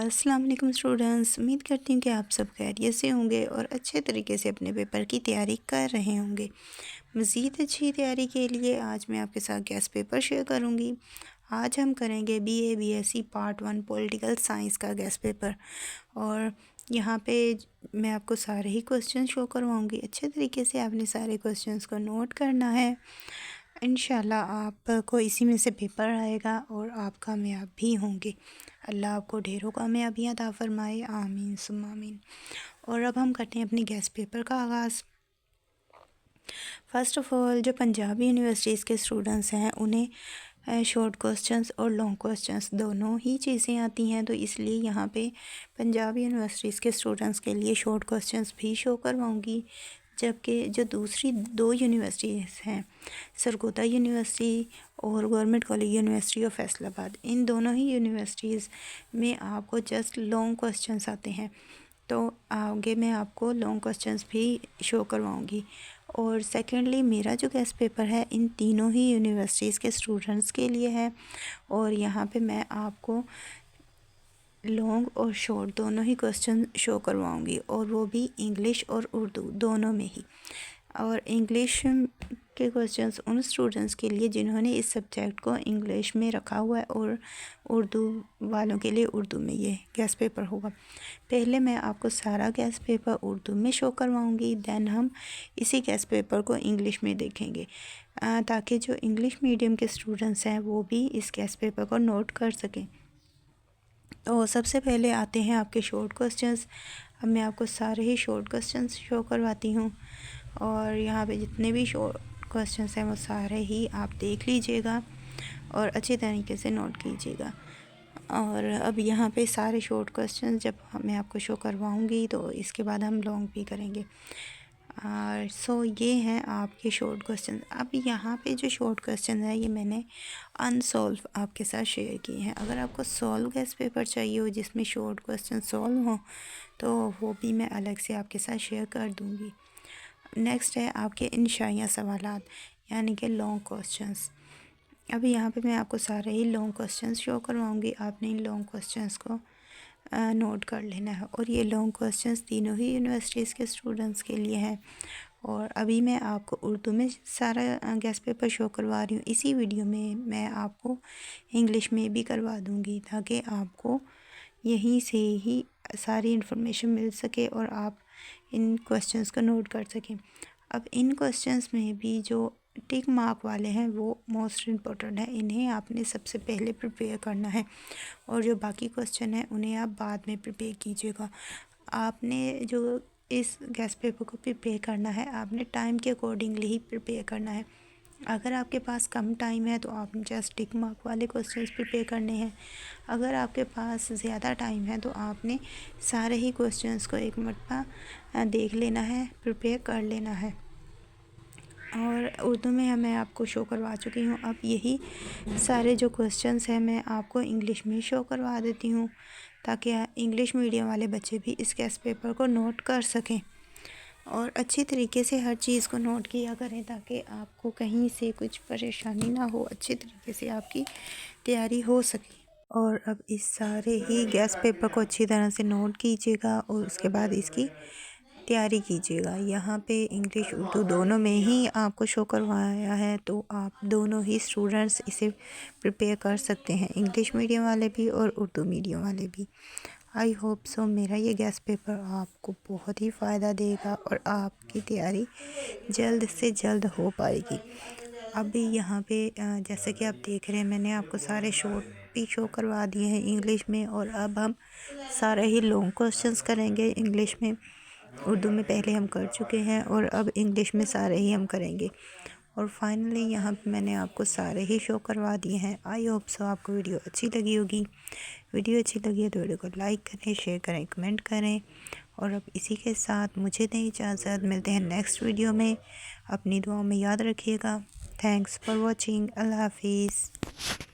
अस्सलाम वालेकुम स्टूडेंट्स, उम्मीद करती हूँ कि आप सब खैरियत से होंगे और अच्छे तरीके से अपने पेपर की तैयारी कर रहे होंगे। मज़ीद अच्छी तैयारी के लिए आज मैं आपके साथ गेस्ट पेपर शेयर करूँगी। आज हम करेंगे BA BSc part 1 political science का गेस्ट पेपर और यहाँ पे मैं आपको सारे ही क्वेश्चन शो करवाऊँगी। अच्छे तरीके से आपने सारे क्वेश्चंस को नोट करना है। इंशाल्लाह आपको इसी में से पेपर आएगा और आप कामयाब भी होंगे। अल्लाह आपको ढेरों कामयाबियाँ अता फ़रमाए, आमीन सुम्मा आमीन। और अब हम करते हैं अपने गेस्ट पेपर का आगाज़। फ़र्स्ट ऑफ़ ऑल जो पंजाबी यूनिवर्सिटीज़ के स्टूडेंट्स हैं उन्हें शॉर्ट क्वेश्चंस और लॉन्ग क्वेश्चंस दोनों ही चीज़ें आती हैं, तो इसलिए यहाँ पे पंजाबी यूनिवर्सिटीज़ के स्टूडेंट्स के लिए शॉर्ट क्वेश्चंस भी शो करवाऊँगी। जबकि जो दूसरी दो यूनिवर्सिटीज़ हैं, सरगोदा यूनिवर्सिटी और government college university of Faisalabad, इन दोनों ही यूनिवर्सिटीज़ में आपको जस्ट लॉन्ग क्वेश्चंस आते हैं, तो आगे मैं आपको लॉन्ग क्वेश्चंस भी शो करवाऊँगी। और सेकेंडली मेरा जो गेस्ट पेपर है इन तीनों ही यूनिवर्सिटीज़ के स्टूडेंट्स के लिए है और यहाँ पे मैं आपको लॉन्ग और शॉर्ट दोनों ही क्वेश्चन शो करवाऊँगी और वो भी इंग्लिश और उर्दू दोनों में ही। और इंग्लिश के क्वेश्चंस उन स्टूडेंट्स के लिए जिन्होंने इस सब्जेक्ट को इंग्लिश में रखा हुआ है और उर्दू वालों के लिए उर्दू में ये गेस्ट पेपर होगा। पहले मैं आपको सारा गेस्ट पेपर उर्दू में शो करवाऊँगी, दैन हम इसी गेस्ट पेपर को इंग्लिश में देखेंगे ताकि जो इंग्लिश मीडियम के स्टूडेंट्स हैं वो भी इस गेस्ट पेपर को नोट कर सकें। तो सबसे पहले आते हैं आपके शॉर्ट क्वेश्चंस। अब मैं आपको सारे ही शॉर्ट क्वेश्चंस शो करवाती हूँ और यहाँ पे जितने भी शॉर्ट क्वेश्चंस हैं वो सारे ही आप देख लीजिएगा और अच्छे तरीके से नोट कीजिएगा। और अब यहाँ पे सारे शॉर्ट क्वेश्चंस जब मैं आपको शो करवाऊँगी तो इसके बाद हम लॉन्ग भी करेंगे। सो ये हैं आपके शॉर्ट क्वेश्चन। अब यहाँ पे जो शॉर्ट क्वेश्चन है ये मैंने अनसॉल्व आपके साथ शेयर किए हैं। अगर आपको सॉल्व गेस्ट पेपर चाहिए हो जिसमें शॉर्ट क्वेश्चन सॉल्व हो तो वो भी मैं अलग से आपके साथ शेयर कर दूँगी। नेक्स्ट है आपके इंशाइया सवालात यानी कि लॉन्ग क्वेश्चंस। अभी यहाँ पे मैं आपको सारे ही लॉन्ग क्वेश्चंस शो करवाऊँगी। आपने इन लॉन्ग क्वेश्चंस को नोट कर लेना है और ये लॉन्ग क्वेश्चंस तीनों ही यूनिवर्सिटीज़ के स्टूडेंट्स के लिए हैं। और अभी मैं आपको उर्दू में सारा गेस्ट पेपर शो करवा रही हूँ। इसी वीडियो में मैं आपको इंग्लिश में भी करवा दूँगी ताकि आपको यहीं से ही सारी इन्फॉर्मेशन मिल सके और आप इन क्वेश्चंस को नोट कर सकें। अब इन क्वेश्चंस में भी जो टिक मार्क वाले हैं वो मोस्ट इम्पोर्टेंट है, इन्हें आपने सबसे पहले प्रिपेयर करना है और जो बाकी क्वेश्चन है उन्हें आप बाद में प्रिपेयर कीजिएगा। आपने जो इस गेस्ट पेपर को प्रिपेयर करना है आपने टाइम के अकॉर्डिंगली ही प्रिपेयर करना है। अगर आपके पास कम टाइम है तो आपने जस्ट टिक मार्क वाले क्वेश्चंस प्रिपेयर करने हैं। अगर आपके पास ज़्यादा टाइम है तो आपने सारे ही क्वेश्चंस को एक मरतबा देख लेना है, प्रिपेयर कर लेना है। और उर्दू में मैं आपको शो करवा चुकी हूँ। अब यही सारे जो क्वेश्चंस हैं मैं आपको इंग्लिश में शो करवा देती हूँ ताकि इंग्लिश मीडियम वाले बच्चे भी इस गेस्ट पेपर को नोट कर सकें और अच्छी तरीके से हर चीज़ को नोट किया करें ताकि आपको कहीं से कुछ परेशानी ना हो, अच्छी तरीके से आपकी तैयारी हो सके। और अब इस सारे ही गेस्ट पेपर को अच्छी तरह से नोट कीजिएगा और उसके बाद इसकी तैयारी कीजिएगा। यहाँ पे इंग्लिश उर्दू दोनों में ही आपको शो करवाया है तो आप दोनों ही स्टूडेंट्स इसे प्रिपेयर कर सकते हैं, इंग्लिश मीडियम वाले भी और उर्दू मीडियम वाले भी। आई होप सो मेरा ये गेस्ट पेपर आपको बहुत ही फ़ायदा देगा और आपकी तैयारी जल्द से जल्द हो पाएगी। अभी यहाँ पे जैसे कि आप देख रहे हैं मैंने आपको सारे शॉर्ट भी शो करवा दिए हैं इंग्लिश में और अब हम सारे ही लॉन्ग क्वेश्चंस करेंगे इंग्लिश में। उर्दू में पहले हम कर चुके हैं और अब इंग्लिश में सारे ही हम करेंगे। और फाइनली यहाँ पे मैंने आपको सारे ही शो करवा दिए हैं। आई होप सो आपको वीडियो अच्छी लगी होगी। वीडियो अच्छी लगी है तो वीडियो को लाइक करें, शेयर करें, कमेंट करें। और अब इसी के साथ मुझे दें इजाज़त, मिलते हैं नेक्स्ट वीडियो में। अपनी दुआओं में याद रखिएगा। Thanks for watching. अल्लाह हाफिज़।